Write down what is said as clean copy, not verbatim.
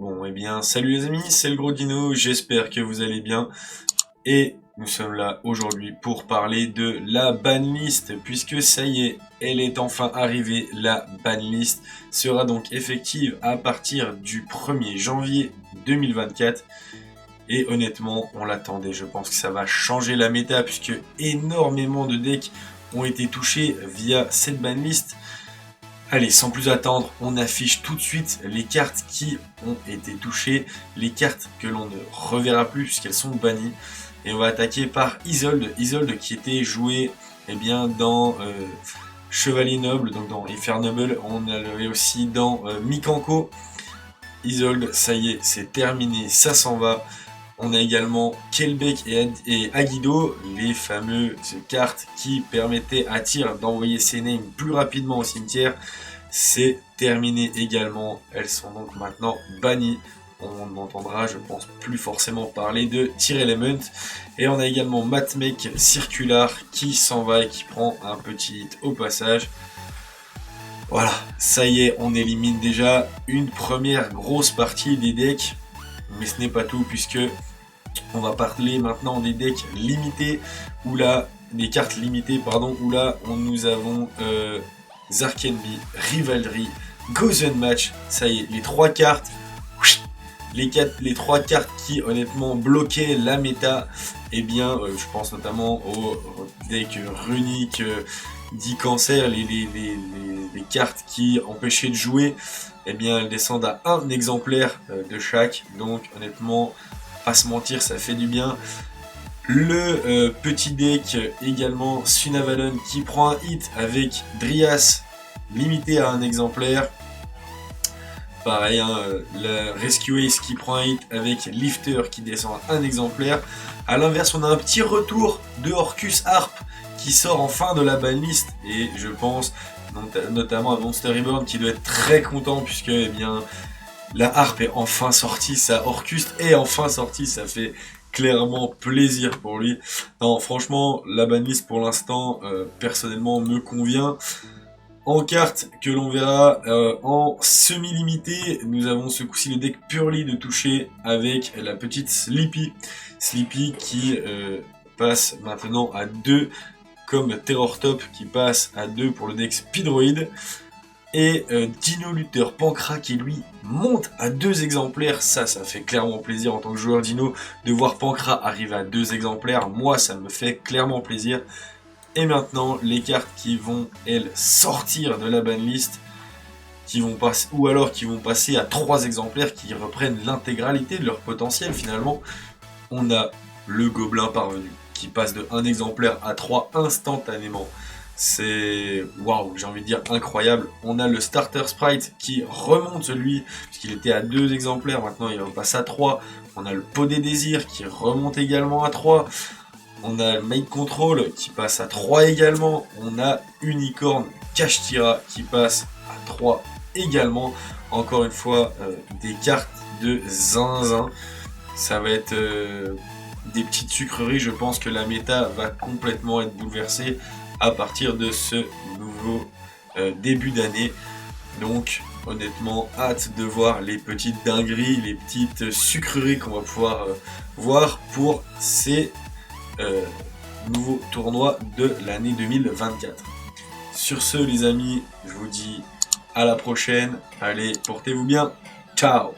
Bon, eh bien, salut les amis, c'est le Gros Dino, j'espère que vous allez bien. Et nous sommes là aujourd'hui pour parler de la banlist, puisque ça y est, elle est enfin arrivée. La banlist sera donc effective à partir du 1er janvier 2024. Et honnêtement, on l'attendait, je pense que ça va changer la méta, puisque énormément de decks ont été touchés via cette banlist. Allez, sans plus attendre, on affiche tout de suite les cartes qui ont été touchées, les cartes que l'on ne reverra plus puisqu'elles sont bannies. Et on va attaquer par Isolde. Isolde qui était joué dans Chevalier Noble, donc dans Efer Noble. On l'avait aussi dans Mikanko. Isolde, ça y est, c'est terminé, ça s'en va. On a également Kelbeck et Agido, les fameuses cartes qui permettaient à Tyr d'envoyer ses names plus rapidement au cimetière. C'est terminé également, elles sont donc maintenant bannies. On n'entendra, je pense, plus forcément parler de Tyr Element. Et on a également Matmec Circular qui s'en va et qui prend un petit hit au passage. Voilà, ça y est, on élimine déjà une première grosse partie des decks. Mais ce n'est pas tout, puisque on va parler maintenant des decks limités, ou là, des cartes limitées, pardon, où là, nous avons Zarkenby, Rivalry, Gozen Match. Ça y est, les trois cartes, les trois cartes qui honnêtement bloquaient la méta. Eh bien, je pense notamment au deck runique, dit cancer, les cartes qui empêchaient de jouer. Eh bien, elles descendent à un exemplaire de chaque. Donc, honnêtement, pas se mentir, ça fait du bien. Le petit deck également, Sunavalon qui prend un hit avec Dryas, limité à un exemplaire. Pareil, hein, la Rescue Ace qui prend un hit avec Lifter qui descend à un exemplaire. A l'inverse, on a un petit retour de Orcus Harp qui sort en fin de la banlist. Et je pense notamment à Monster Reborn qui doit être très content puisque eh bien, la harpe est enfin sortie, sa Orcust est enfin sortie, ça fait clairement plaisir pour lui. Non, franchement, la banlist pour l'instant, personnellement, me convient. En carte que l'on verra en semi-limité, nous avons ce coup-ci le deck Purely de toucher avec la petite Sleepy. Sleepy qui passe maintenant à 2, comme Terror Top qui passe à 2 pour le deck Speedroid. Et Dino Luther Pancra qui lui monte à 2 exemplaires. Ça fait clairement plaisir en tant que joueur Dino de voir Pancra arriver à 2 exemplaires. Moi, ça me fait clairement plaisir. Et maintenant, les cartes qui vont, elles, sortir de la banlist, qui vont passer, ou alors qui vont passer à 3 exemplaires, qui reprennent l'intégralité de leur potentiel finalement. On a le Gobelin Parvenu, qui passe de 1 exemplaire à 3 instantanément. C'est, waouh, j'ai envie de dire incroyable. On a le Starter Sprite qui remonte lui, puisqu'il était à 2 exemplaires, maintenant il repasse à 3. On a le Pot des Désirs qui remonte également à 3. On a Mind Control qui passe à 3 également. On a Unicorn Kashtira qui passe à 3 également. Encore une fois, des cartes de zinzin. Ça va être des petites sucreries. Je pense que la méta va complètement être bouleversée à partir de ce nouveau début d'année. Donc honnêtement, hâte de voir les petites dingueries, les petites sucreries qu'on va pouvoir voir pour ces nouveaux tournois de l'année 2024. Sur ce les amis, je vous dis à la prochaine. Allez, portez-vous bien. Ciao.